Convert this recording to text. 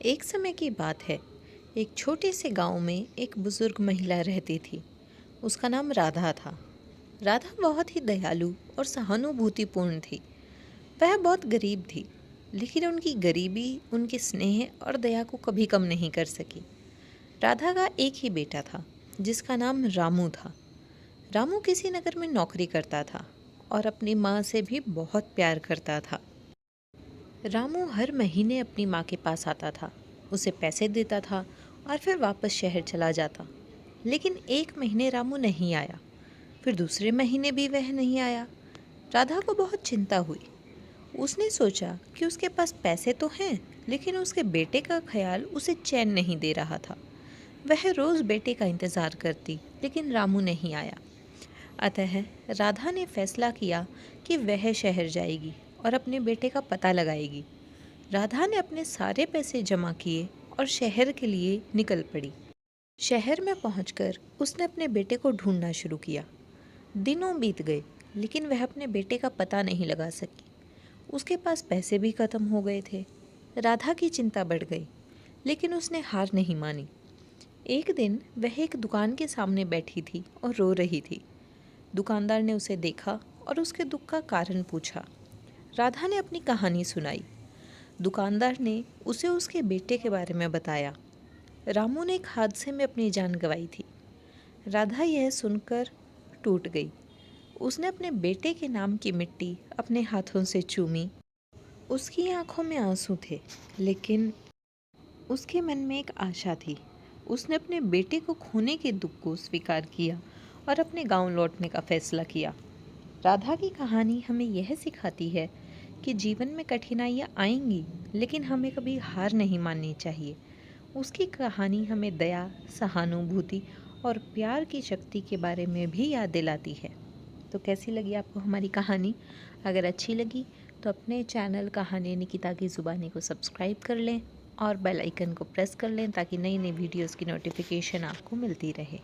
एक समय की बात है। एक छोटे से गांव में एक बुजुर्ग महिला रहती थी। उसका नाम राधा था। राधा बहुत ही दयालु और सहानुभूतिपूर्ण थी। वह बहुत गरीब थी, लेकिन उनकी गरीबी उनके स्नेह और दया को कभी कम नहीं कर सकी। राधा का एक ही बेटा था, जिसका नाम रामू था। रामू किसी नगर में नौकरी करता था और अपनी माँ से भी बहुत प्यार करता था। रामू हर महीने अपनी माँ के पास आता था, उसे पैसे देता था और फिर वापस शहर चला जाता। लेकिन एक महीने रामू नहीं आया, फिर दूसरे महीने भी वह नहीं आया। राधा को बहुत चिंता हुई। उसने सोचा कि उसके पास पैसे तो हैं, लेकिन उसके बेटे का ख्याल उसे चैन नहीं दे रहा था। वह रोज़ बेटे का इंतज़ार करती, लेकिन रामू नहीं आया। अतः राधा ने फैसला किया कि वह शहर जाएगी और अपने बेटे का पता लगाएगी। राधा ने अपने सारे पैसे जमा किए और शहर के लिए निकल पड़ी। शहर में पहुंचकर उसने अपने बेटे को ढूंढना शुरू किया। दिनों बीत गए, लेकिन वह अपने बेटे का पता नहीं लगा सकी। उसके पास पैसे भी खत्म हो गए थे। राधा की चिंता बढ़ गई, लेकिन उसने हार नहीं मानी। एक दिन वह एक दुकान के सामने बैठी थी और रो रही थी। दुकानदार ने उसे देखा और उसके दुख का कारण पूछा। राधा ने अपनी कहानी सुनाई। दुकानदार ने उसे उसके बेटे के बारे में बताया। रामू ने एक हादसे में अपनी जान गंवाई थी। राधा यह सुनकर टूट गई। उसने अपने बेटे के नाम की मिट्टी अपने हाथों से चूमी। उसकी आंखों में आंसू थे, लेकिन उसके मन में एक आशा थी। उसने अपने बेटे को खोने के दुख को स्वीकार किया और अपने गांव लौटने का फैसला किया। राधा की कहानी हमें यह सिखाती है कि जीवन में कठिनाइयाँ आएंगी, लेकिन हमें कभी हार नहीं माननी चाहिए। उसकी कहानी हमें दया, सहानुभूति और प्यार की शक्ति के बारे में भी याद दिलाती है। तो कैसी लगी आपको हमारी कहानी? अगर अच्छी लगी तो अपने चैनल कहानी निकिता की ज़ुबानी को सब्सक्राइब कर लें और बेल आइकन को प्रेस कर लें, ताकि नई नई वीडियोज़ की नोटिफिकेशन आपको मिलती रहे।